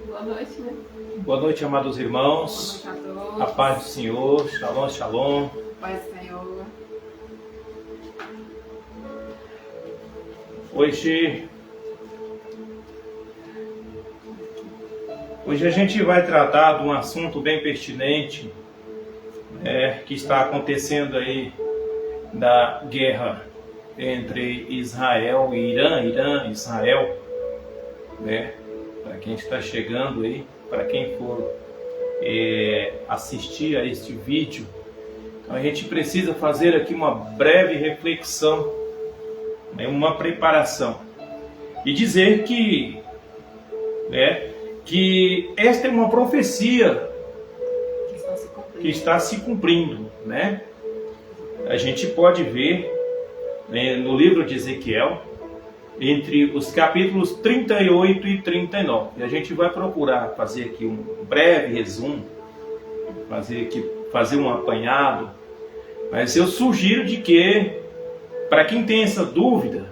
Boa noite, né? Boa noite, amados irmãos. Boa noite a todos. A paz do Senhor. Shalom, shalom. Paz do Senhor. Hoje a gente vai tratar de um assunto bem pertinente, que está acontecendo aí, da guerra entre Israel e Irã, Israel, né? Para quem está chegando aí, para quem for assistir a este vídeo, então a gente precisa fazer aqui uma breve reflexão, uma preparação, e dizer que esta é uma profecia que está se cumprindo, né? A gente pode ver, né, no livro de Ezequiel, entre os capítulos 38 e 39. E a gente vai procurar fazer aqui um breve resumo, fazer um apanhado, mas eu sugiro de que, para quem tem essa dúvida,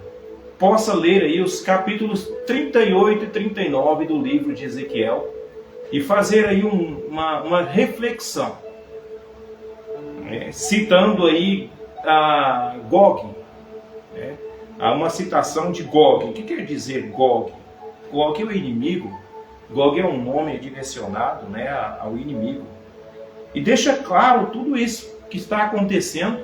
possa ler aí os capítulos 38 e 39 do livro de Ezequiel e fazer aí uma reflexão, citando aí a Gog, há uma citação de Gog. O que quer dizer Gog? Gog é o inimigo. Gog é um nome direcionado, ao inimigo. E deixa claro tudo isso que está acontecendo.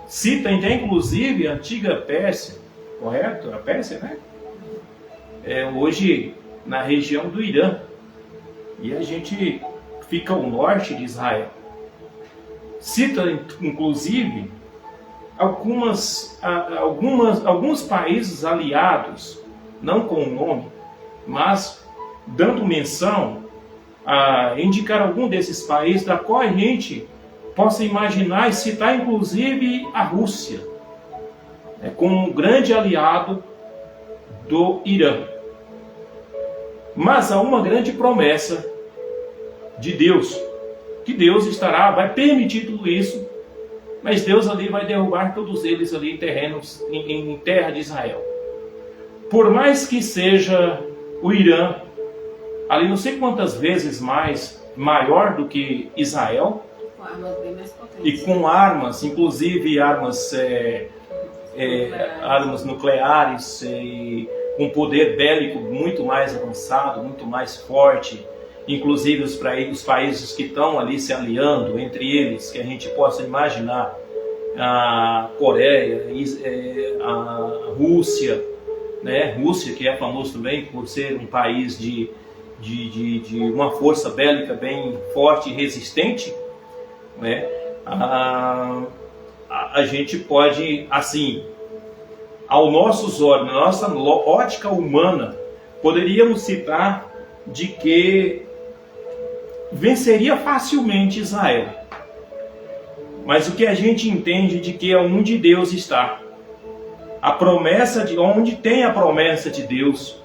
Cita até inclusive a antiga Pérsia, correto? A Pérsia, né? Hoje na região do Irã. E a gente fica ao norte de Israel. Cita inclusive alguns países aliados, não com o nome, mas dando menção a indicar algum desses países da qual a gente possa imaginar e citar inclusive a Rússia, como um grande aliado do Irã. Mas há uma grande promessa de Deus, que Deus vai permitir tudo isso, mas Deus ali vai derrubar todos eles ali em terra de Israel. Por mais que seja o Irã, ali não sei quantas vezes maior do que Israel, Com armas bem mais potentes. e com armas, inclusive armas nucleares, com poder bélico muito mais avançado, muito mais forte. Inclusive os países que estão ali se aliando, entre eles, que a gente possa imaginar, a Coreia, a Rússia, né? Rússia, que é famoso também por ser um país de uma força bélica bem forte e resistente, né? A gente pode, assim, aos nossos olhos, na nossa ótica humana, poderíamos citar de que venceria facilmente Israel. Mas o que a gente entende de que é onde Deus está, a promessa onde tem a promessa de Deus,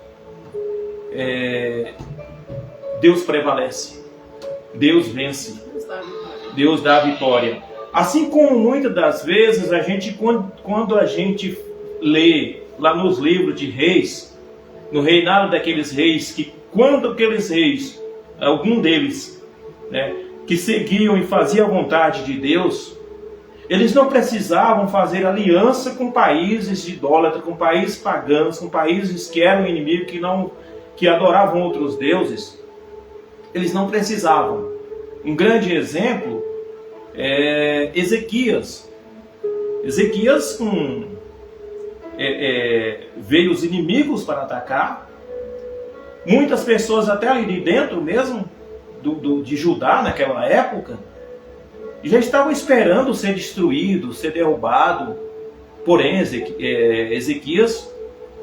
Deus prevalece, Deus vence, Deus dá a vitória. Assim como muitas das vezes quando a gente lê lá nos livros de reis, no reinado daqueles reis, que quando aqueles reis, algum deles, que seguiam e faziam a vontade de Deus, eles não precisavam fazer aliança com países idólatras, com países pagãos, com países que eram inimigos, que adoravam outros deuses. Eles não precisavam. Um grande exemplo é Ezequias. Ezequias veio os inimigos para atacar. Muitas pessoas até ali de dentro mesmo de Judá naquela época já estavam esperando ser destruído, ser derrubado. Porém Ezequias,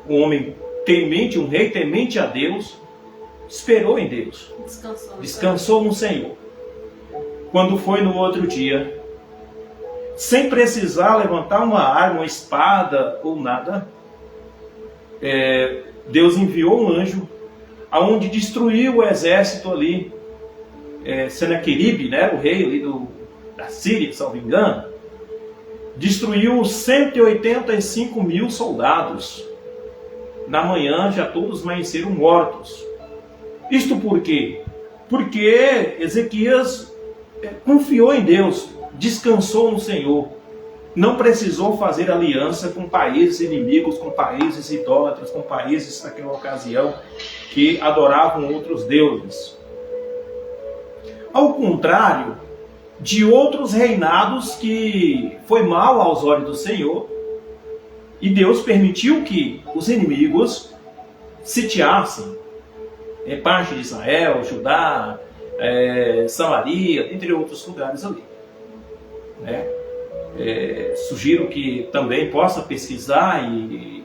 um homem temente, um rei temente a Deus, esperou em Deus, descansou no Senhor. Quando foi no outro dia, sem precisar levantar uma arma, uma espada ou nada, Deus enviou um anjo aonde destruiu o exército ali Senaqueribe, né, o rei ali da Síria, se não me engano, destruiu 185 mil soldados. Na manhã já todos amanheceram mortos. Isto por quê? Porque Ezequias confiou em Deus, descansou no Senhor. Não precisou fazer aliança com países inimigos, com países idólatras, com países naquela ocasião que adoravam outros deuses. Ao contrário de outros reinados que foi mal aos olhos do Senhor, e Deus permitiu que os inimigos sitiassem parte de Israel, Judá, Samaria, entre outros lugares ali. Sugiro que também possa pesquisar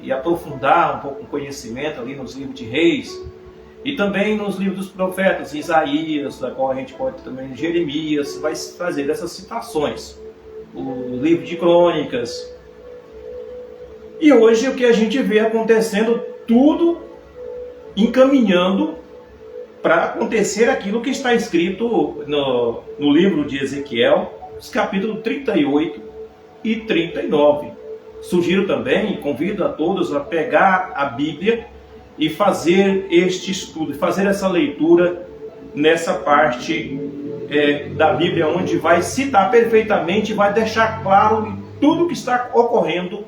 e aprofundar um pouco o conhecimento ali nos livros de Reis e também nos livros dos profetas, Isaías, da qual a gente pode também, Jeremias, vai fazer essas citações, o livro de Crônicas. E hoje o que a gente vê acontecendo, tudo encaminhando para acontecer aquilo que está escrito no livro de Ezequiel, os capítulos 38 e 39. Sugiro também e convido a todos a pegar a Bíblia e fazer este estudo, fazer essa leitura nessa parte da Bíblia, onde vai citar perfeitamente, vai deixar claro tudo o que está ocorrendo,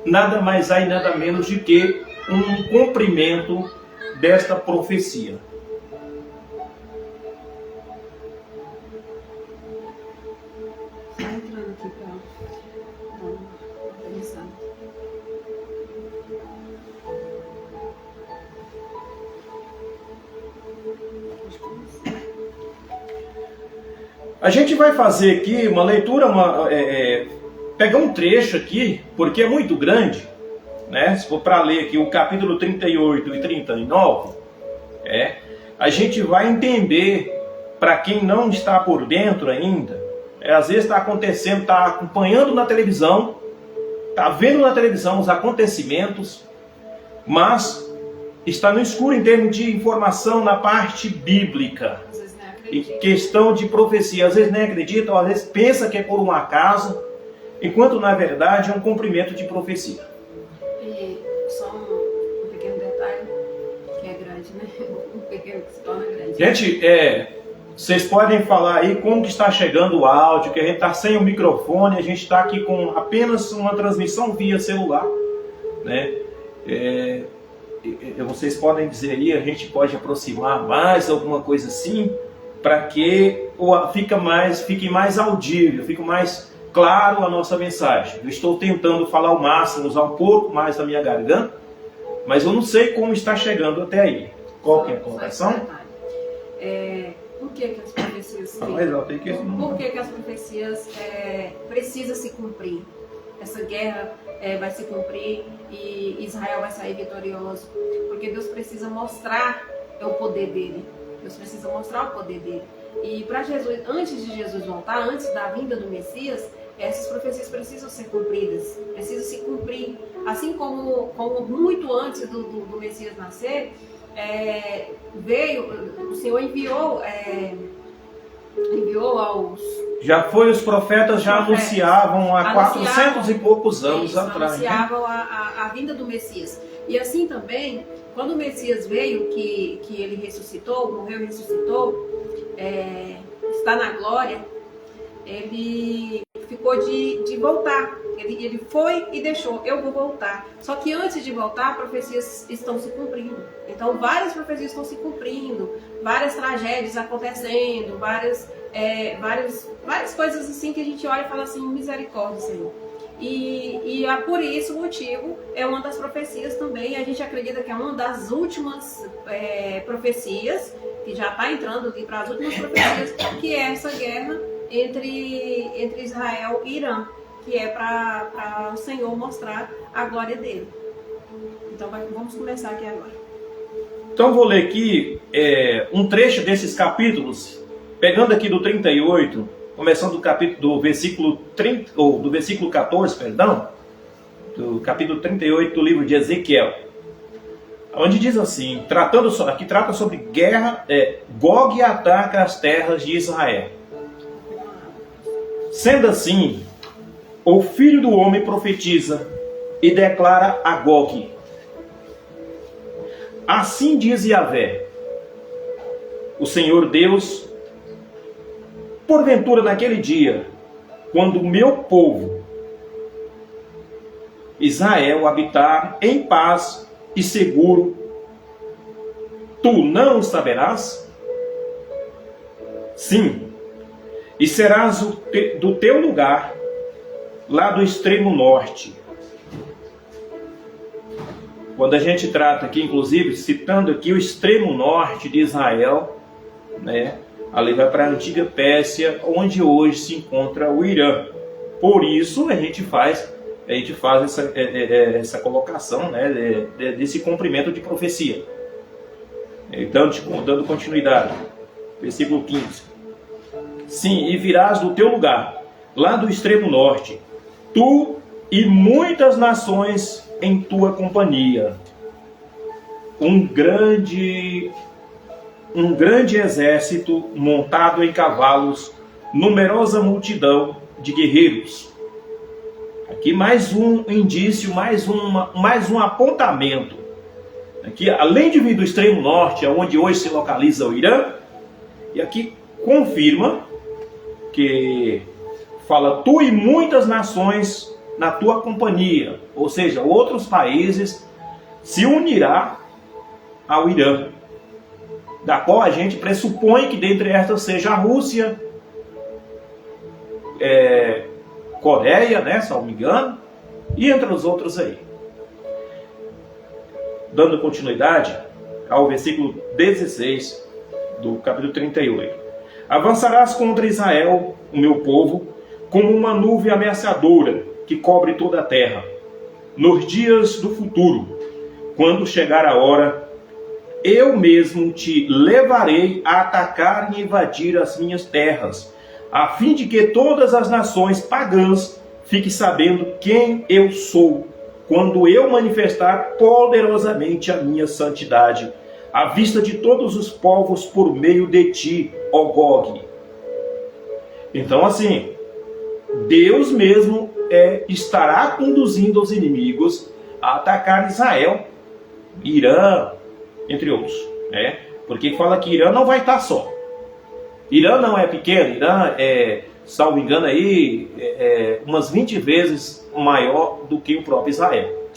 nada mais e nada menos do que um cumprimento desta profecia. A gente vai fazer aqui uma leitura, pegar um trecho aqui, porque é muito grande, né? Se for para ler aqui o capítulo 38 e 39, a gente vai entender, para quem não está por dentro ainda, às vezes está acontecendo, está acompanhando na televisão, está vendo na televisão os acontecimentos, mas está no escuro em termos de informação na parte bíblica. E questão de profecia, às vezes nem acreditam, às vezes pensa que é por um acaso, enquanto na verdade é um cumprimento de profecia. E só um pequeno detalhe, que é grande, né? Um pequeno que se torna grande. Gente, vocês podem falar aí como que está chegando o áudio, que a gente está sem o microfone, a gente está aqui com apenas uma transmissão via celular, né? Vocês podem dizer aí, a gente pode aproximar mais, alguma coisa assim, para que fique mais audível, fique mais claro a nossa mensagem. Eu estou tentando falar ao máximo, usar um pouco mais da minha garganta, mas eu não sei como está chegando até aí. Qual que é a colocação? Por que as profecias Por que as profecias precisam se cumprir? Essa guerra vai se cumprir e Israel vai sair vitorioso. Porque Deus precisa mostrar o poder dele. Deus precisa mostrar o poder dele. E para Jesus, antes de Jesus voltar, antes da vinda do Messias, essas profecias precisam ser cumpridas, precisam se cumprir. Assim como muito antes do Messias nascer, o Senhor enviou aos... Já foi, os profetas já anunciavam há 400 e poucos anos atrás. Anunciavam a vinda do Messias. E assim também, quando o Messias veio, que ele ressuscitou, morreu e ressuscitou, está na glória, ele ficou de voltar. Ele foi e deixou, eu vou voltar. Só que antes de voltar, profecias estão se cumprindo. Então várias profecias estão se cumprindo, várias tragédias acontecendo, várias coisas assim que a gente olha e fala assim, misericórdia, Senhor. E por isso o motivo é uma das profecias também. A gente acredita que é uma das últimas profecias, que já está entrando aqui para as últimas profecias, que é essa guerra entre Israel e Irã, que é para o Senhor mostrar a glória dele. Então vamos começar aqui agora. Então vou ler aqui um trecho desses capítulos, pegando aqui do 38, começando do versículo 14, do capítulo 38 do livro de Ezequiel. onde diz assim, aqui trata sobre guerra, Gog ataca as terras de Israel. Sendo assim, o filho do homem profetiza e declara a Gog: assim diz Yahvé, o Senhor Deus, porventura naquele dia, quando o meu povo Israel habitar em paz e seguro, tu não o saberás? Sim, e serás do teu lugar, lá do extremo norte. Quando a gente trata aqui, inclusive, citando aqui o extremo norte de Israel, né, ali vai para a antiga Pérsia, onde hoje se encontra o Irã. Por isso a gente faz essa colocação, né, desse cumprimento de profecia. Então, dando continuidade, versículo 15. Sim, e virás do teu lugar, lá do extremo norte, tu e muitas nações em tua companhia. Um grande exército montado em cavalos, numerosa multidão de guerreiros. Aqui mais um indício, mais um apontamento. Aqui, além de vir do extremo norte, onde hoje se localiza o Irã, e aqui confirma que fala tu e muitas nações na tua companhia, ou seja, outros países se unirá ao Irã, da qual a gente pressupõe que dentre estas seja a Rússia, Coreia, né, se não me engano, e entre os outros aí. Dando continuidade ao versículo 16 do capítulo 38. Avançarás contra Israel, o meu povo, como uma nuvem ameaçadora que cobre toda a terra. Nos dias do futuro, quando chegar a hora, eu mesmo te levarei a atacar e invadir as minhas terras, a fim de que todas as nações pagãs fiquem sabendo quem eu sou, quando eu manifestar poderosamente a minha santidade, à vista de todos os povos por meio de ti, ó Gog. Então, assim, Deus mesmo estará conduzindo os inimigos a atacar Israel, Irã, entre outros, né? Porque fala que Irã não vai estar só. Irã não é pequeno, Irã salvo engano aí, umas 20 vezes maior do que o próprio Israel.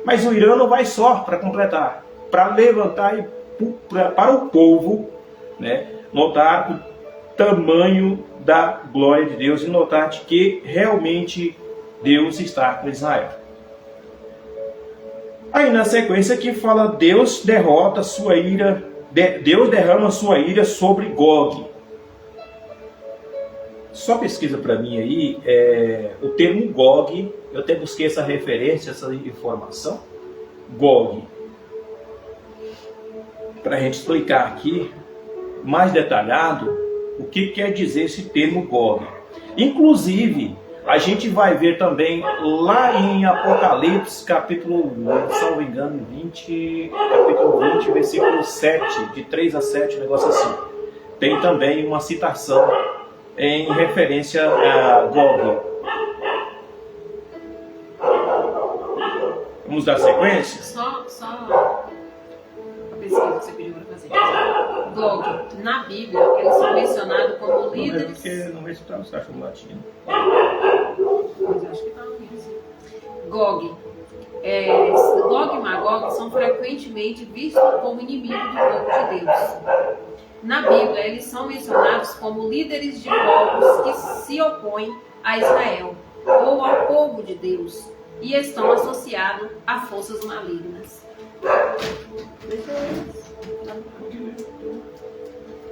Mas o Irã não vai só para completar, para levantar para o povo, né, notar o tamanho da glória de Deus e notar de que realmente Deus está com Israel. Aí na sequência aqui fala Deus derrota sua ira, Deus derrama sua ira sobre Gog. Só pesquisa para mim aí o termo Gog, eu até busquei essa referência, essa informação. Gog. Para a gente explicar aqui, mais detalhado, o que quer dizer esse termo Gog. Inclusive, a gente vai ver também lá em Apocalipse, capítulo, salvo engano, capítulo 20, versículo 7, de 3 a 7, um negócio assim. Tem também uma citação em referência a Gog. Vamos dar sequência? Só a pesquisa que você pediu para fazer. Gog, na Bíblia, eles são mencionados como líderes. Porque não vai estar no cachorro latino. Mas eu acho que está no livro. Gog. Gog e Magog são frequentemente vistos como inimigos do povo de Deus. Na Bíblia, eles são mencionados como líderes de povos que se opõem a Israel ou ao povo de Deus e estão associados a forças malignas.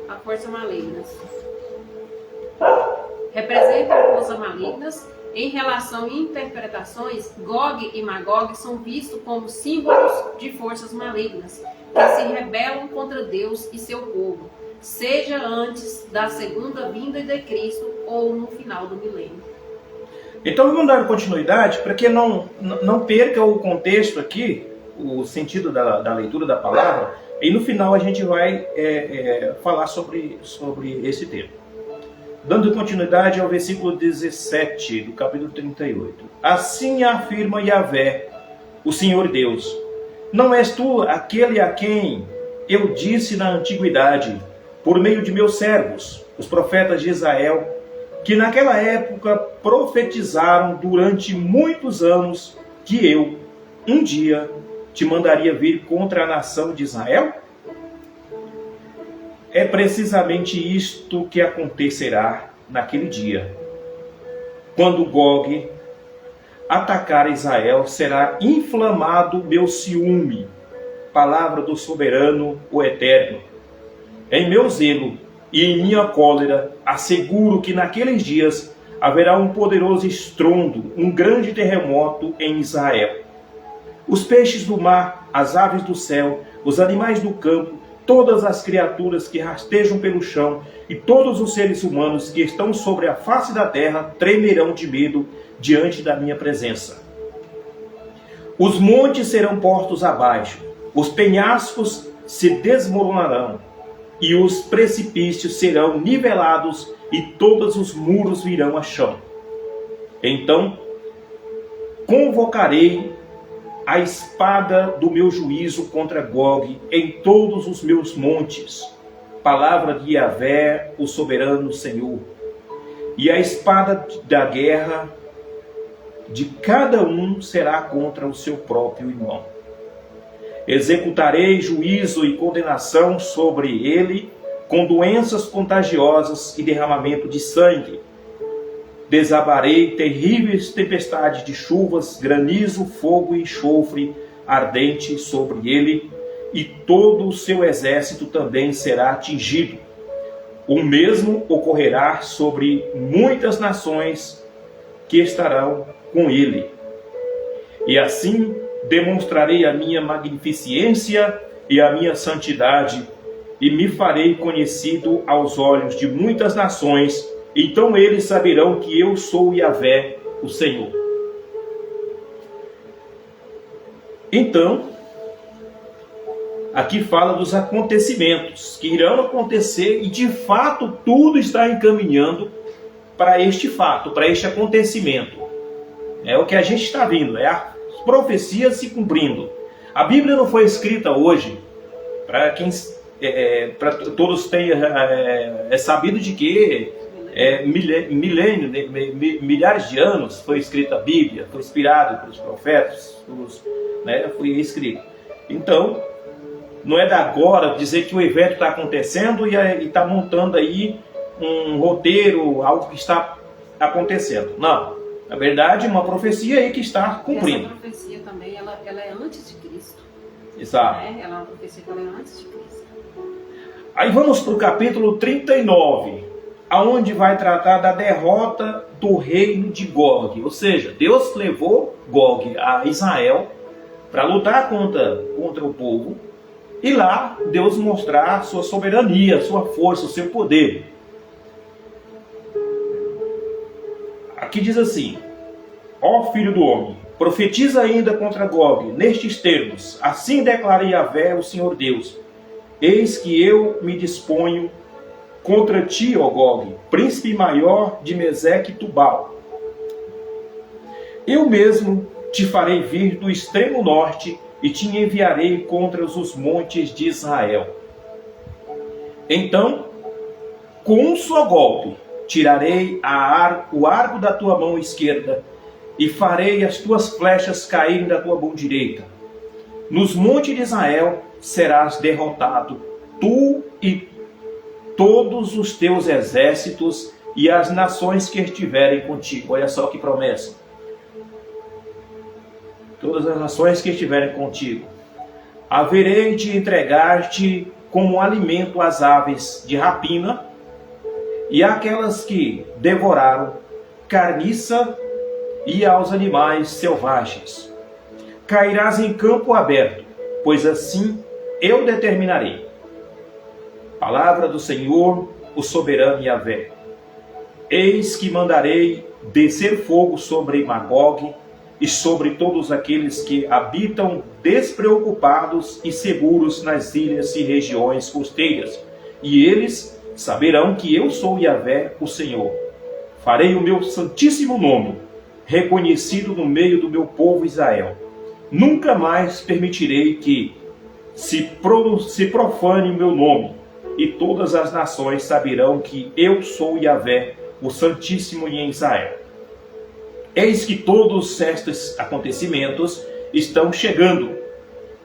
A forças malignas. Representam forças malignas. Em relação a interpretações, Gog e Magog são vistos como símbolos de forças malignas que se rebelam contra Deus e seu povo, seja antes da segunda vinda de Cristo ou no final do milênio. Então vamos dar continuidade para que não perca o contexto aqui o sentido da leitura da palavra, e no final a gente vai falar sobre esse tema. Dando continuidade ao versículo 17 do capítulo 38. Assim afirma Yahvé, o Senhor Deus: não és tu aquele a quem eu disse na antiguidade, por meio de meus servos, os profetas de Israel, que naquela época profetizaram durante muitos anos que eu, um dia, te mandaria vir contra a nação de Israel? É precisamente isto que acontecerá naquele dia. Quando Gog atacar Israel, será inflamado meu ciúme, palavra do soberano, o Eterno. Em meu zelo e em minha cólera, asseguro que naqueles dias haverá um poderoso estrondo, um grande terremoto em Israel. Os peixes do mar, as aves do céu, os animais do campo, todas as criaturas que rastejam pelo chão e todos os seres humanos que estão sobre a face da terra tremerão de medo diante da minha presença. Os montes serão postos abaixo, os penhascos se desmoronarão e os precipícios serão nivelados e todos os muros virão a chão. Então convocarei a espada do meu juízo contra Gog em todos os meus montes, palavra de Yahvé, o soberano Senhor. E a espada da guerra de cada um será contra o seu próprio irmão. Executarei juízo e condenação sobre ele, com doenças contagiosas e derramamento de sangue. Desabarei terríveis tempestades de chuvas, granizo, fogo e enxofre ardente sobre ele, e todo o seu exército também será atingido. O mesmo ocorrerá sobre muitas nações que estarão com ele. E assim demonstrarei a minha magnificência e a minha santidade, e me farei conhecido aos olhos de muitas nações. Então eles saberão que eu sou Yahvé, o Senhor. Então, aqui fala dos acontecimentos que irão acontecer, e de fato tudo está encaminhando para este fato, para este acontecimento. É o que a gente está vendo, é as profecias se cumprindo. A Bíblia não foi escrita hoje para quem, para todos tenham sabido de que milhares de anos foi escrita a Bíblia, foi inspirado pelos profetas, foi escrito. Então, não é da agora dizer que o evento está acontecendo e está montando aí um roteiro, algo que está acontecendo. Não, na verdade, uma profecia aí que está cumprindo. Essa profecia também, ela é antes de Cristo. Exato. Ela é uma profecia que ela é antes de Cristo. Aí vamos para o capítulo 39, aonde vai tratar da derrota do reino de Gog. Ou seja, Deus levou Gog a Israel para lutar contra o povo, e lá Deus mostrar sua soberania, sua força, o seu poder. Aqui diz assim: ó filho do homem, profetiza ainda contra Gog, nestes termos: assim declara Yahvé, o Senhor Deus: eis que eu me disponho contra ti, ó Gog, príncipe maior de Meseque e Tubal. Eu mesmo te farei vir do extremo norte e te enviarei contra os montes de Israel. Então, com um só golpe, tirarei o arco da tua mão esquerda e farei as tuas flechas caírem da tua mão direita. Nos montes de Israel serás derrotado, tu e todos os teus exércitos e as nações que estiverem contigo. Olha só que promessa. Todas as nações que estiverem contigo. Haverei de entregar-te como alimento às aves de rapina e àquelas que devoraram carniça e aos animais selvagens. Cairás em campo aberto, pois assim eu determinarei. Palavra do Senhor, o soberano Yahvé. Eis que mandarei descer fogo sobre Magog e sobre todos aqueles que habitam despreocupados e seguros nas ilhas e regiões costeiras. E eles saberão que eu sou Yahvé, o Senhor. Farei o meu santíssimo nome reconhecido no meio do meu povo Israel. Nunca mais permitirei que se profane o meu nome, e todas as nações saberão que eu sou Yahvé, o Santíssimo em Israel. Eis que todos estes acontecimentos estão chegando,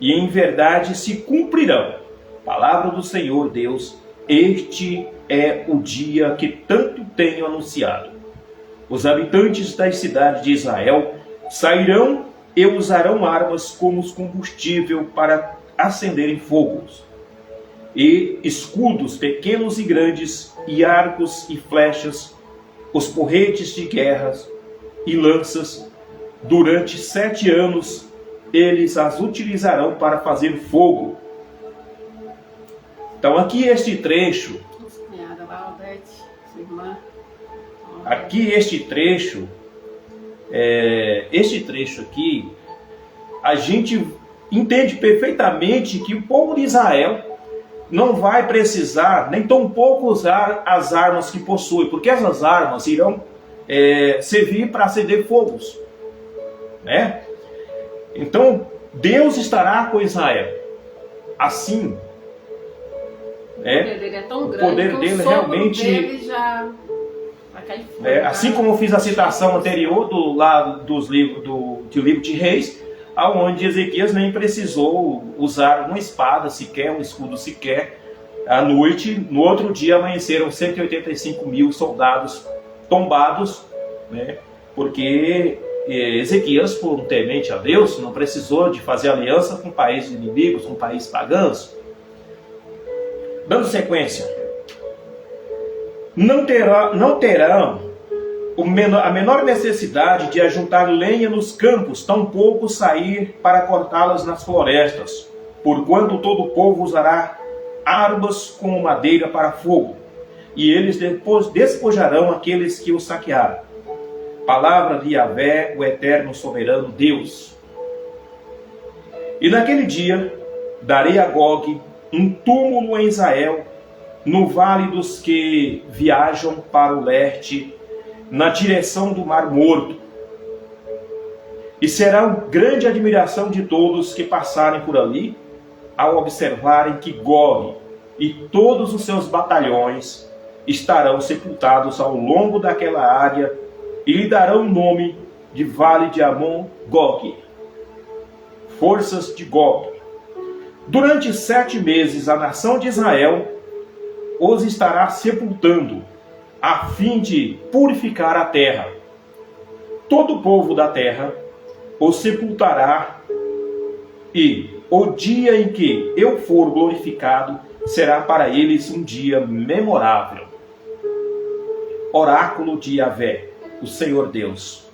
e em verdade se cumprirão. Palavra do Senhor Deus, este é o dia que tanto tenho anunciado. Os habitantes das cidades de Israel sairão e usarão armas como combustível para acenderem fogos, e escudos pequenos e grandes, e arcos e flechas, os porretes de guerras e lanças. Durante 7 anos eles as utilizarão para fazer fogo. Então aqui este trecho, este trecho aqui, a gente entende perfeitamente que o povo de Israel não vai precisar nem tão pouco usar as armas que possui, porque essas armas irão servir para acender fogos, né? Então Deus estará com Israel. Assim, o poder dele é tão grande, o poder dele realmente dele já vai cair fogo, assim como eu fiz a citação anterior do livro de Reis, aonde Ezequias nem precisou usar uma espada sequer, um escudo sequer. À noite, no outro dia, amanheceram 185 mil soldados tombados, né? Porque Ezequias, por um temente a Deus, não precisou de fazer aliança com países inimigos, com países pagãos. Dando sequência, não terão a menor necessidade de ajuntar lenha nos campos, tampouco sair para cortá-las nas florestas, porquanto todo o povo usará armas como madeira para fogo, e eles depois despojarão aqueles que o saquearam. Palavra de Yahvé, o eterno soberano Deus. E naquele dia darei a Gog um túmulo em Israel, no vale dos que viajam para o leste, na direção do Mar Morto. E será grande admiração de todos que passarem por ali, ao observarem que Gog e todos os seus batalhões estarão sepultados ao longo daquela área, e lhe darão o nome de Vale de Amon-Gog, forças de Gog. Durante 7 meses a nação de Israel os estará sepultando, a fim de purificar a terra. Todo o povo da terra os sepultará, e o dia em que eu for glorificado será para eles um dia memorável. Oráculo de Yahvé, o Senhor Deus.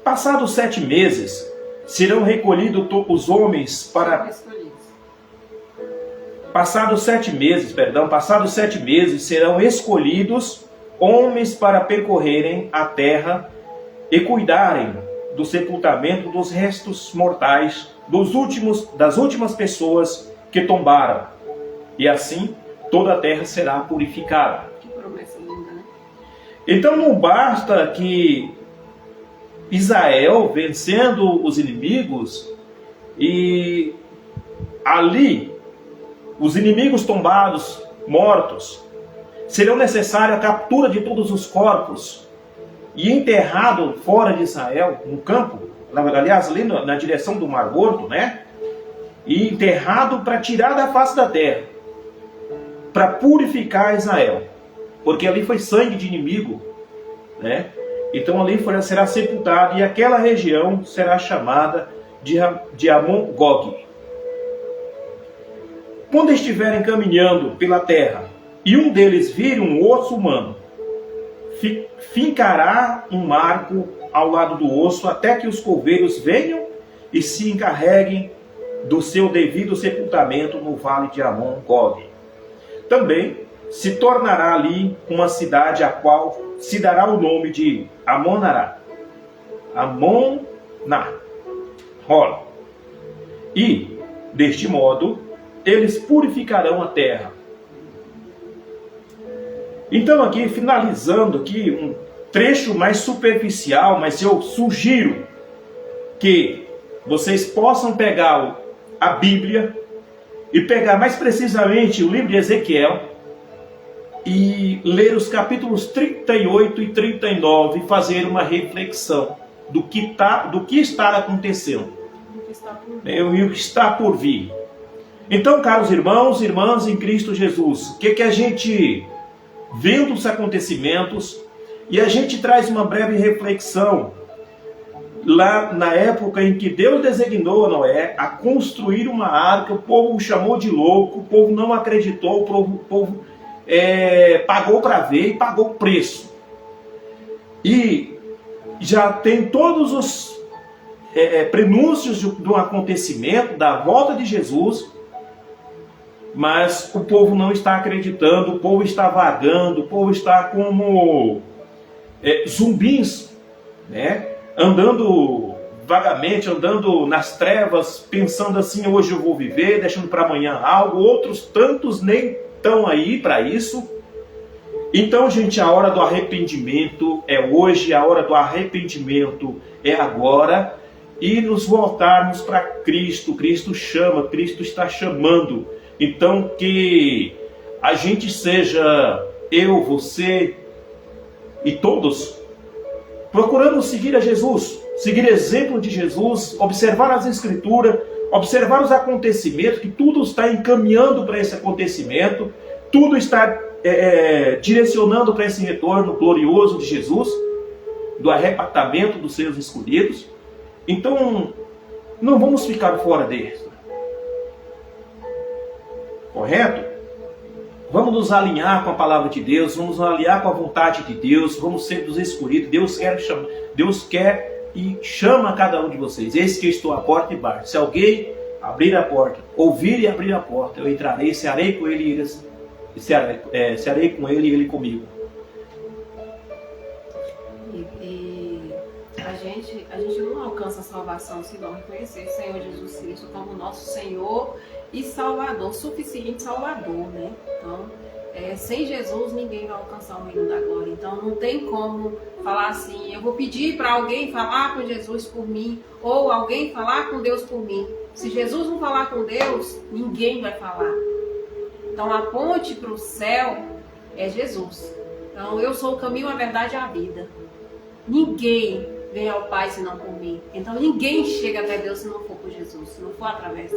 Passados 7 meses, serão recolhidos os homens para... Passados 7 meses, serão escolhidos homens para percorrerem a terra e cuidarem do sepultamento dos restos mortais das últimas pessoas que tombaram. E assim toda a terra será purificada. Que promessa linda, né? Então não basta que Israel vencendo os inimigos e ali os inimigos tombados, mortos, serão necessárias a captura de todos os corpos e enterrado fora de Israel, no campo, aliás, ali na direção do Mar Morto, né? E enterrado para tirar da face da terra, para purificar Israel, porque ali foi sangue de inimigo, né? Então ali será sepultado, e aquela região será chamada de Amon-Gog. Quando estiverem caminhando pela terra e um deles vir um osso humano, fincará um marco ao lado do osso até que os coveiros venham e se encarreguem do seu devido sepultamento no vale de Amon-Gog. Também se tornará ali uma cidade a qual se dará o nome de Amon-Ra. Amon rola. E, deste modo, eles purificarão a terra. Então aqui, finalizando aqui, um trecho mais superficial, mas eu sugiro que vocês possam pegar a Bíblia e pegar mais precisamente o livro de Ezequiel e ler os capítulos 38 e 39 e fazer uma reflexão do que está acontecendo e o que está por vir. Então, caros irmãos e irmãs em Cristo Jesus, o que a gente, vendo os acontecimentos, e a gente traz uma breve reflexão lá na época em que Deus designou Noé a construir uma arca. O povo o chamou de louco, o povo não acreditou, o povo pagou para ver e pagou o preço. E já tem todos os prenúncios do acontecimento, da volta de Jesus, mas o povo não está acreditando, o povo está vagando, o povo está como zumbis, né? Andando vagamente, andando nas trevas, pensando assim: hoje eu vou viver, deixando para amanhã algo. Outros tantos nem estão aí para isso. Então, gente, a hora do arrependimento é hoje, a hora do arrependimento é agora, e nos voltarmos para Cristo. Cristo chama, Cristo está chamando. Então, que a gente seja, eu, você e todos, procurando seguir a Jesus, seguir exemplo de Jesus, observar as Escrituras, observar os acontecimentos, que tudo está encaminhando para esse acontecimento, tudo está direcionando para esse retorno glorioso de Jesus, do arrebatamento dos seus escolhidos. Então, não vamos ficar fora dele. Correto? Vamos nos alinhar com a palavra de Deus, vamos nos alinhar com a vontade de Deus, vamos ser dos escolhidos. Deus quer e chama cada um de vocês. Eis que estou à porta e bato. Se alguém abrir a porta, ouvir e abrir a porta, eu entrarei, cearei com ele e ele comigo. E a gente não alcança a salvação se não reconhecer o Senhor Jesus Cristo como nosso Senhor e Salvador, suficiente Salvador, né? Então, sem Jesus ninguém vai alcançar o reino da glória. Então não tem como falar assim: eu vou pedir para alguém falar com Jesus por mim, ou alguém falar com Deus por mim. Se Jesus não falar com Deus, ninguém vai falar. Então a ponte para o céu é Jesus. Então eu sou o caminho, a verdade e a vida. Ninguém vem ao Pai senão por mim. Então ninguém chega até Deus se não for por Jesus, se não for através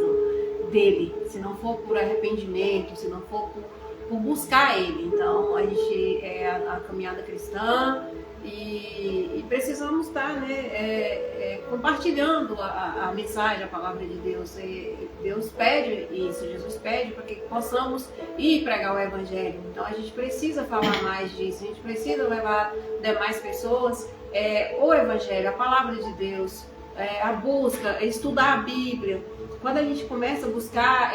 dele, se não for por arrependimento, se não for por buscar Ele. Então a gente é a caminhada cristã e precisamos estar, né, compartilhando a mensagem, a palavra de Deus. Deus pede isso, Jesus pede para que possamos ir pregar o Evangelho. Então a gente precisa falar mais disso, a gente precisa levar demais pessoas o Evangelho, a palavra de Deus, a busca, estudar a Bíblia. Quando a gente começa a buscar,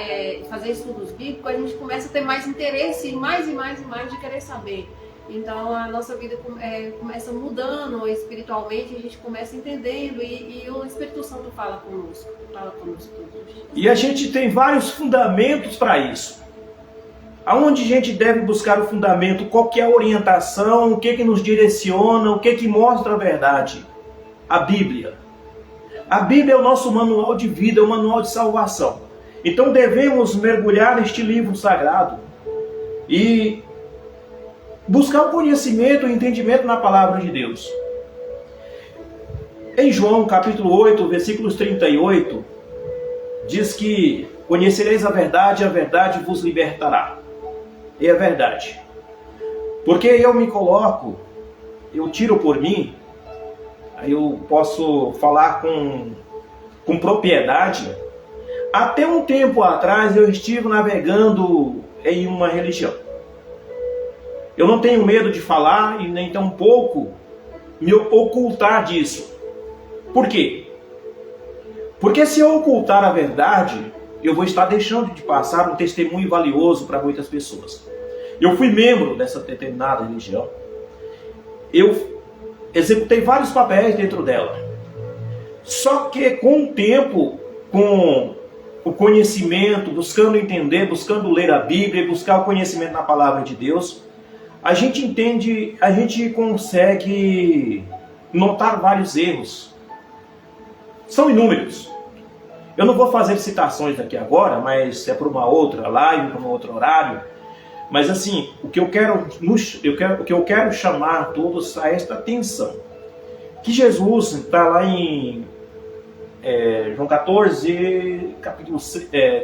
fazer estudos bíblicos, a gente começa a ter mais interesse, mais e mais de querer saber. Então a nossa vida começa mudando espiritualmente, a gente começa entendendo e o Espírito Santo fala conosco todos os dias. E a gente tem vários fundamentos para isso. Aonde a gente deve buscar o fundamento? Qual que é a orientação? O que nos direciona? O que mostra a verdade? A Bíblia. A Bíblia é o nosso manual de vida, é o manual de salvação. Então devemos mergulhar neste livro sagrado e buscar o conhecimento e o entendimento na palavra de Deus. Em João capítulo 8, versículos 38, diz que conhecereis a verdade vos libertará. E é verdade. Porque eu me coloco, eu tiro por mim, aí eu posso falar com propriedade. Até um tempo atrás eu estive navegando em uma religião. Eu não tenho medo de falar e nem tampouco me ocultar disso. Por quê? Porque se eu ocultar a verdade, eu vou estar deixando de passar um testemunho valioso para muitas pessoas. Eu fui membro dessa determinada religião. Eu executei vários papéis dentro dela. Só que com o tempo, com o conhecimento, buscando entender, buscando ler a Bíblia, buscar o conhecimento na palavra de Deus, a gente entende, a gente consegue notar vários erros. São inúmeros. Eu não vou fazer citações aqui agora, mas é para uma outra live, para um outro horário. Mas assim, o que eu quero chamar todos a esta atenção, que Jesus está lá em João 14,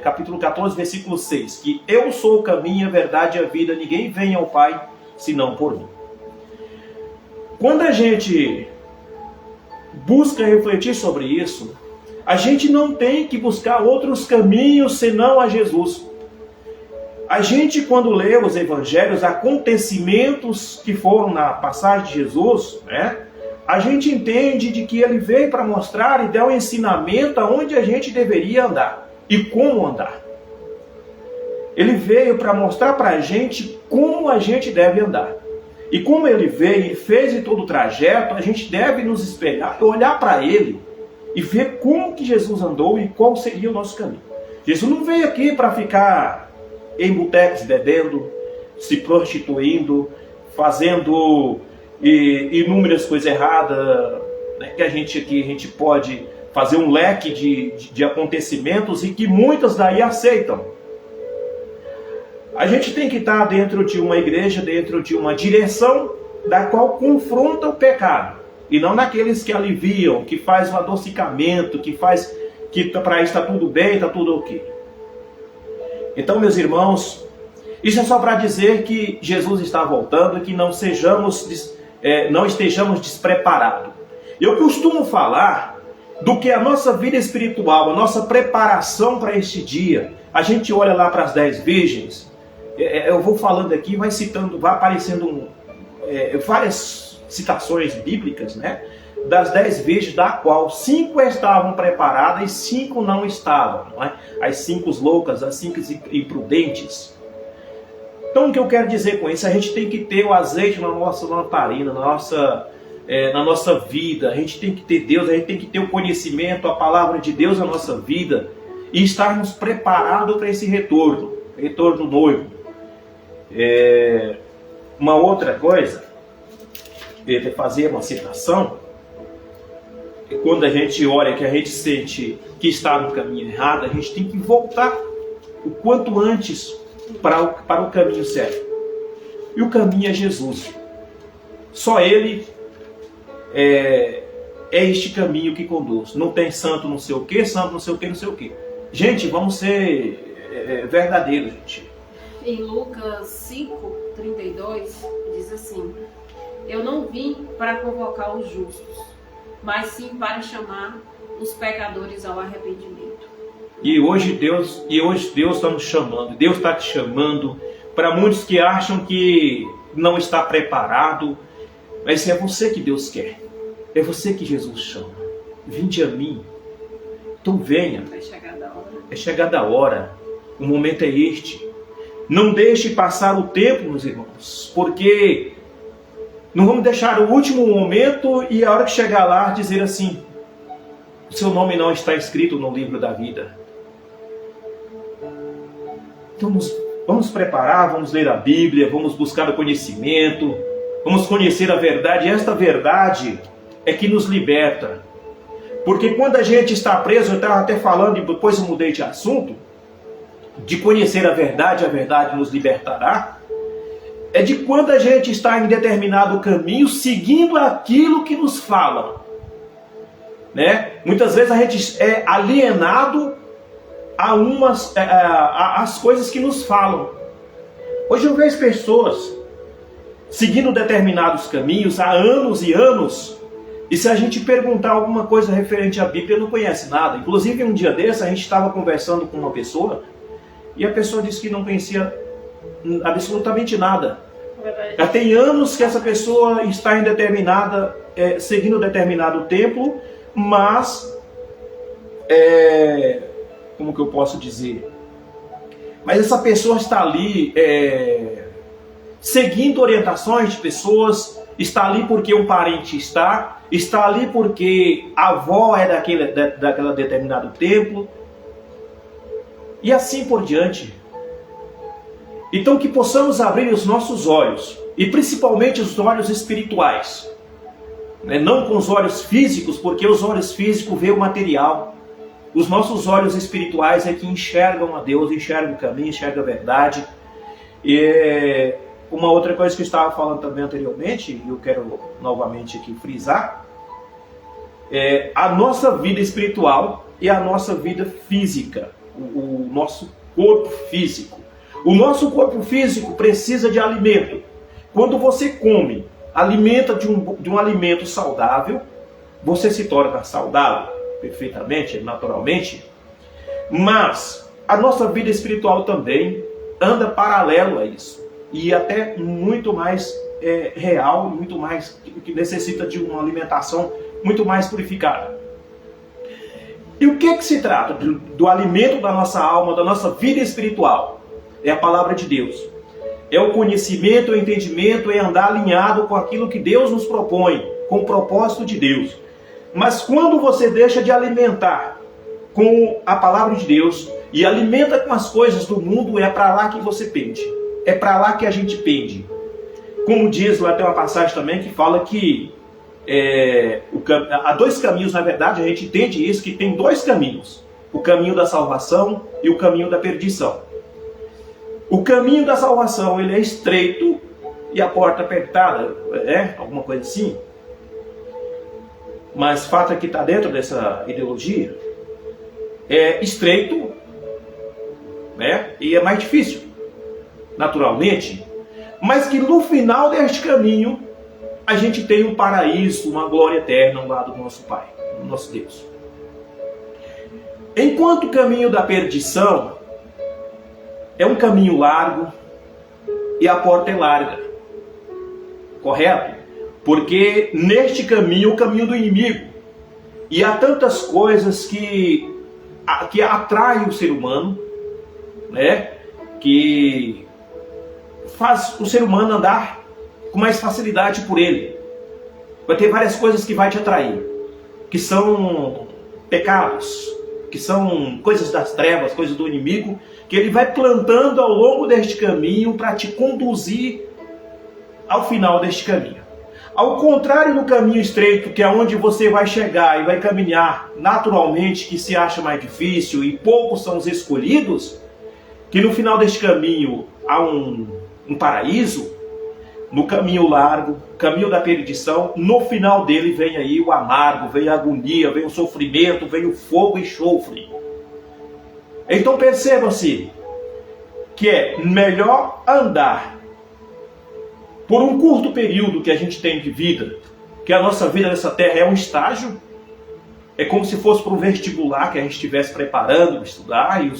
capítulo 14, versículo 6, que eu sou o caminho, a verdade e a vida, ninguém vem ao Pai senão por mim. Quando a gente busca refletir sobre isso, a gente não tem que buscar outros caminhos senão a Jesus. A gente, quando lê os evangelhos, acontecimentos que foram na passagem de Jesus, né, a gente entende de que ele veio para mostrar e dar um ensinamento aonde a gente deveria andar e como andar. Ele veio para mostrar para a gente como a gente deve andar. E como ele veio e fez todo o trajeto, a gente deve nos espelhar, olhar para ele e ver como que Jesus andou e qual seria o nosso caminho. Jesus não veio aqui para ficar em botecos bebendo, se prostituindo, fazendo inúmeras coisas erradas, né, que a gente pode fazer um leque de acontecimentos e que muitas daí aceitam. A gente tem que estar dentro de uma igreja, dentro de uma direção da qual confronta o pecado, e não naqueles que aliviam, que faz um adocicamento, que para isso está tudo bem, está tudo ok. Então, meus irmãos, isso é só para dizer que Jesus está voltando e que não estejamos despreparados. Eu costumo falar do que a nossa vida espiritual, a nossa preparação para este dia. A gente olha lá para as 10 virgens, eu vou falando aqui, vai aparecendo várias citações bíblicas, né? Das 10 virgens, da qual 5 estavam preparadas e 5 não estavam, não é? As 5 loucas, as 5 imprudentes. Então, o que eu quero dizer com isso? A gente tem que ter o azeite na nossa lamparina, na nossa vida. A gente tem que ter Deus, a gente tem que ter o conhecimento, a palavra de Deus na nossa vida e estarmos preparados para esse retorno noivo. Uma outra coisa, fazer uma citação, quando a gente olha que a gente sente que está no caminho errado, a gente tem que voltar o quanto antes para o caminho certo. E o caminho é Jesus. Só Ele é este caminho que conduz. Não tem santo não sei o que, santo não sei o que, não sei o que. Gente, vamos ser verdadeiros, gente. Em Lucas 5:32 diz assim: eu não vim para convocar os justos, mas sim para chamar os pecadores ao arrependimento. E hoje Deus está nos chamando, Deus está te chamando. Para muitos que acham que não está preparado, mas é você que Deus quer, é você que Jesus chama. Vinde a mim, então venha. É chegada a hora. É chegada a hora, o momento é este. Não deixe passar o tempo, meus irmãos, porque não vamos deixar o último momento e a hora que chegar lá dizer assim: o seu nome não está escrito no livro da vida. Então vamos preparar, vamos ler a Bíblia, vamos buscar o conhecimento, vamos conhecer a verdade. E esta verdade é que nos liberta. Porque quando a gente está preso, eu estava até falando e depois eu mudei de assunto, de conhecer a verdade nos libertará. É de quando a gente está em determinado caminho, seguindo aquilo que nos falam, né? Muitas vezes a gente é alienado às coisas que nos falam. Hoje eu vejo pessoas seguindo determinados caminhos há anos e anos, e se a gente perguntar alguma coisa referente à Bíblia, não conhece nada. Inclusive, um dia desse, a gente estava conversando com uma pessoa, e a pessoa disse que não conhecia absolutamente nada. Já tem anos que essa pessoa está seguindo determinado templo, mas, como que eu posso dizer? Mas essa pessoa está ali seguindo orientações de pessoas, está ali porque um parente está, está ali porque a avó é daquela determinado templo, e assim por diante. Então que possamos abrir os nossos olhos, e principalmente os olhos espirituais, não com os olhos físicos, porque os olhos físicos veem o material. Os nossos olhos espirituais é que enxergam a Deus, enxergam o caminho, enxergam a verdade. E uma outra coisa que eu estava falando também anteriormente, e eu quero novamente aqui frisar, é a nossa vida espiritual e a nossa vida física, o nosso corpo físico. O nosso corpo físico precisa de alimento. Quando você come, alimenta de um alimento saudável, você se torna saudável, perfeitamente, naturalmente. Mas a nossa vida espiritual também anda paralelo a isso. E até muito mais real, muito mais que necessita de uma alimentação muito mais purificada. E o que se trata do alimento da nossa alma, da nossa vida espiritual? É a palavra de Deus. É o conhecimento, o entendimento, é andar alinhado com aquilo que Deus nos propõe, com o propósito de Deus. Mas quando você deixa de alimentar com a palavra de Deus e alimenta com as coisas do mundo, é para lá que você pende. É para lá que a gente pende. Como diz lá, tem uma passagem também que fala que há dois caminhos, na verdade, a gente entende isso, que tem dois caminhos. O caminho da salvação e o caminho da perdição. O caminho da salvação, ele é estreito e a porta apertada, alguma coisa assim. Mas o fato é que está dentro dessa ideologia, é estreito, e é mais difícil, naturalmente. Mas que no final deste caminho, a gente tem um paraíso, uma glória eterna ao lado do nosso Pai, do nosso Deus. Enquanto o caminho da perdição é um caminho largo e a porta é larga, correto? Porque neste caminho é o caminho do inimigo. E há tantas coisas que atraem o ser humano, que faz o ser humano andar com mais facilidade por ele. Vai ter várias coisas que vai te atrair, que são pecados, que são coisas das trevas, coisas do inimigo, que ele vai plantando ao longo deste caminho para te conduzir ao final deste caminho. Ao contrário do caminho estreito, que é onde você vai chegar e vai caminhar naturalmente, que se acha mais difícil e poucos são os escolhidos, que no final deste caminho há um paraíso. No caminho largo, caminho da perdição, no final dele vem aí o amargo, vem a agonia, vem o sofrimento, vem o fogo e enxofre. Então perceba-se que é melhor andar por um curto período que a gente tem de vida, que a nossa vida nessa terra é um estágio, é como se fosse para um vestibular que a gente estivesse preparando para estudar, e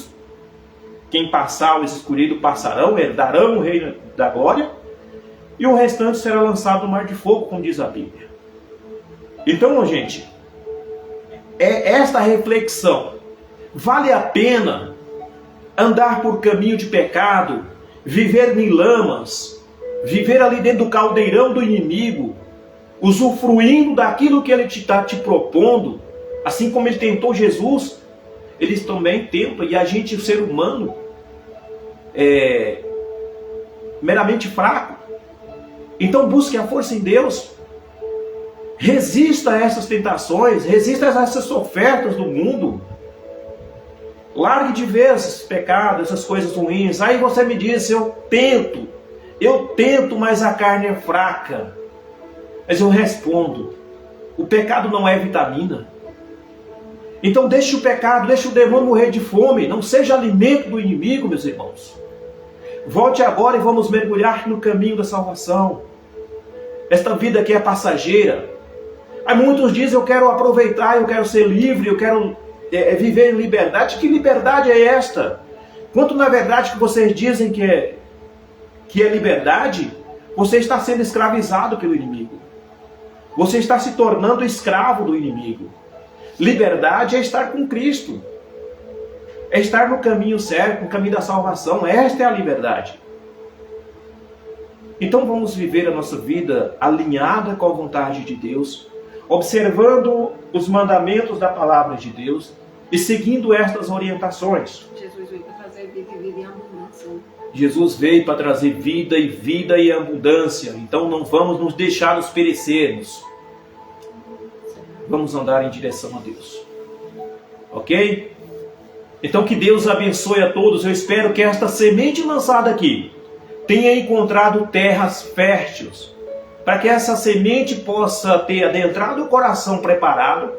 quem passar, os escolhidos passarão, herdarão o reino da glória, e o restante será lançado no mar de fogo, como diz a Bíblia. Então, gente, é esta reflexão. Vale a pena andar por caminho de pecado, viver em lamas, viver ali dentro do caldeirão do inimigo, usufruindo daquilo que ele está te propondo, assim como ele tentou Jesus, eles também tentam, e a gente, o ser humano, é meramente fraco. Então busque a força em Deus, resista a essas tentações, resista a essas ofertas do mundo, largue de ver esses pecados, essas coisas ruins. Aí você me diz, eu tento, mas a carne é fraca. Mas eu respondo, o pecado não é vitamina. Então deixe o pecado, deixe o demônio morrer de fome, não seja alimento do inimigo, meus irmãos. Volte agora e vamos mergulhar no caminho da salvação. Esta vida aqui é passageira. Aí muitos dizem, eu quero aproveitar, eu quero ser livre, eu quero viver em liberdade. Que liberdade é esta? Quanto na verdade que vocês dizem que é liberdade, você está sendo escravizado pelo inimigo. Você está se tornando escravo do inimigo. Liberdade é estar com Cristo. É estar no caminho certo, no caminho da salvação. Esta é a liberdade. Então vamos viver a nossa vida alinhada com a vontade de Deus, observando os mandamentos da palavra de Deus e seguindo estas orientações. Jesus veio para trazer vida e vida em abundância. Jesus veio para trazer vida e vida em abundância. Então não vamos nos deixar nos perecermos. Vamos andar em direção a Deus. Ok? Então que Deus abençoe a todos. Eu espero que esta semente lançada aqui tenha encontrado terras férteis, para que essa semente possa ter adentrado o coração preparado,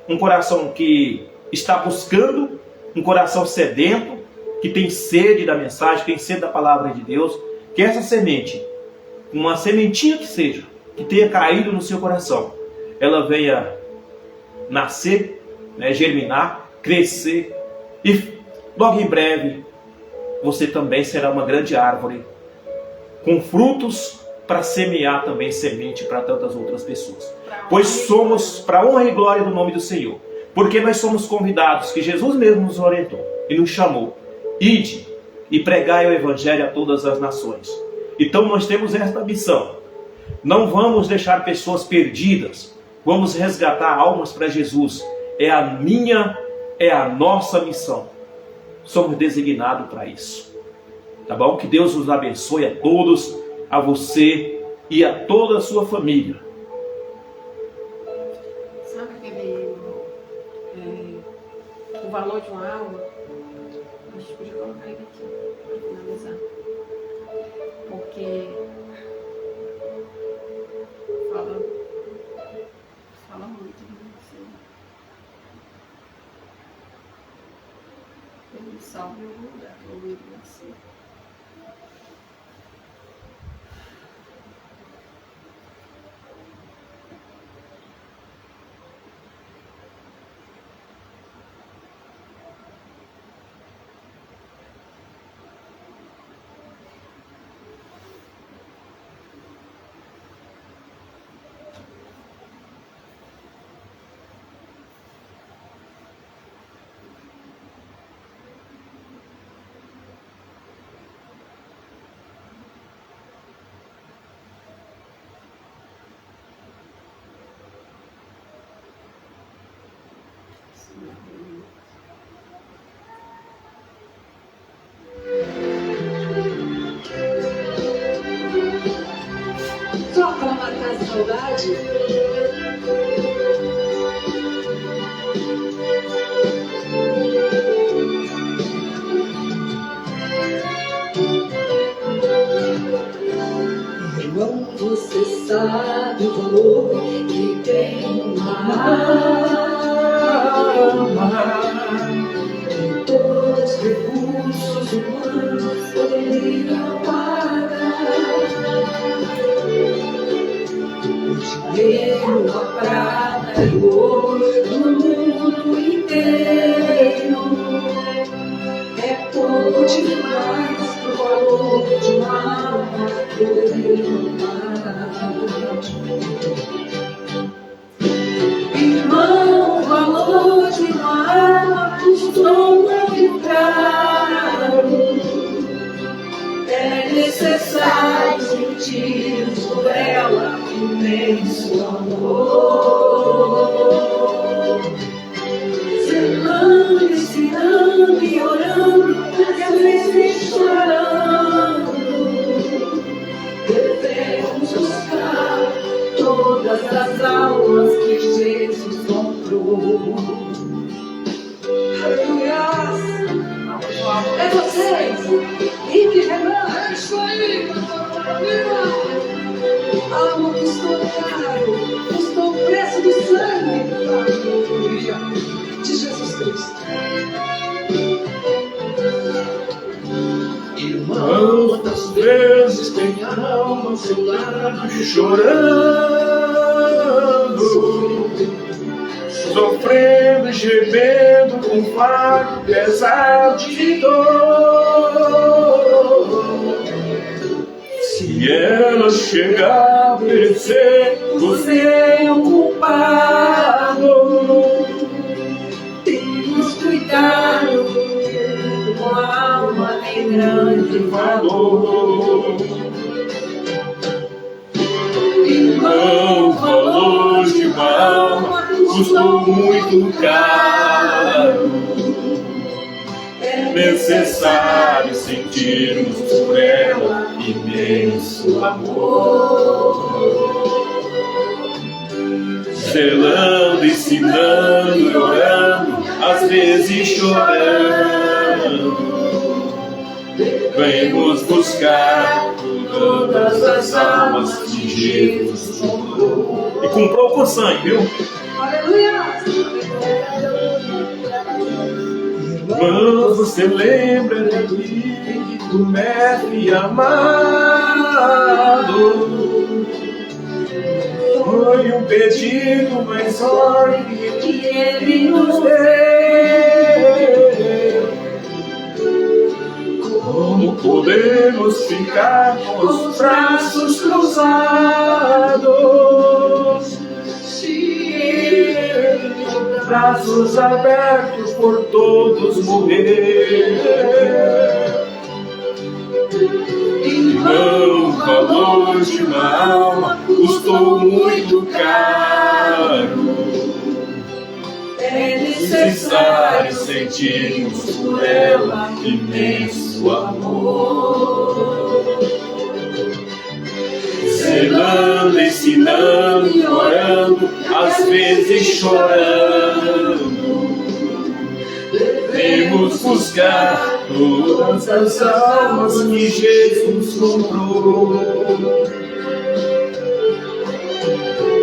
um coração que está buscando, um coração sedento, que tem sede da mensagem, tem sede da palavra de Deus. Que essa semente, uma sementinha que seja, que tenha caído no seu coração, ela venha nascer, germinar, crescer, e logo em breve você também será uma grande árvore com frutos para semear também semente para tantas outras pessoas. Pois somos para a honra e glória do nome do Senhor. Porque nós somos convidados, que Jesus mesmo nos orientou e nos chamou. Ide e pregai o Evangelho a todas as nações. Então nós temos esta missão. Não vamos deixar pessoas perdidas. Vamos resgatar almas para Jesus. É a nossa missão. Somos designados para isso. Tá bom? Que Deus nos abençoe a todos, a você e a toda a sua família. Sabe aquele o valor de uma alma? Acho que podia colocar ele aqui para finalizar. Porque fala muito, né? Ele salva em algum lugar, que eu livro assim. Só para matar a saudade. Irmão, você sabe o valor que tem uma alma. Todos os recursos humanos poderiam pagar. O dinheiro, a prata e o ouro do mundo inteiro é pouco demais pro valor de uma alma poderiam pagar. Irmão, o valor de uma alma custou muito caro. É necessário sentir por ela imenso amor. Zelando, ensinando e orando, e às vezes chorando. Devemos buscar todas as almas que Jesus comprou. Aleluia! É vocês! Henrique Renan! É isso aí! A alma custou caro, custou o preço do sangue, aleluia, de Jesus Cristo. Irmão, quantas vezes tem a alma ao seu lado chorando, sofrendo e gemendo com um fardo pesado de dor. Se ela chegar a perecer, você é o culpado. Temos cuidado com a alma em grande valor. Irmão, o valor de uma alma custou muito caro. É necessário sentirmos por ela imenso amor. Zelando, ensinando e orando, às vezes chorando. Vamos buscar todas as almas que Jesus comprou. E comprou com sangue, viu? Aleluia! Irmãos, você lembra daquele do mestre amado? Foi um pedido mais forte que ele nos deu. Como podemos ficar com os braços cruzados? Braços abertos por todos morrer. Irmão, o valor de uma alma custou muito caro. É necessário sentirmos por ela imenso amor. Zelando, ensinando e orando, às vezes chorando. Devemos buscar todas as almas que Jesus comprou.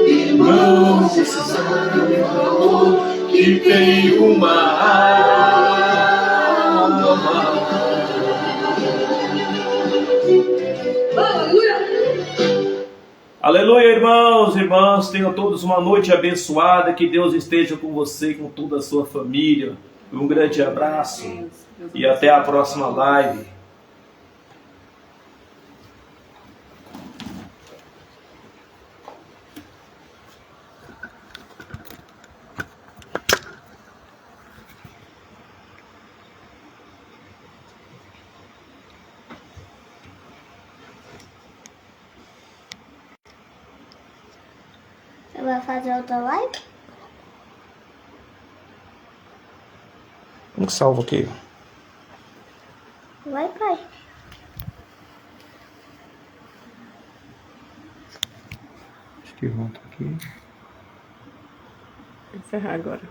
Irmãos, você sabe o valor que tem uma alma. Aleluia, irmãos, irmãs, tenham todos uma noite abençoada, que Deus esteja com você e com toda a sua família. Um grande abraço e até a próxima live. Você vai fazer outra live? Como que salva aqui? Vai, pai. Acho que volta aqui. Encerrar agora.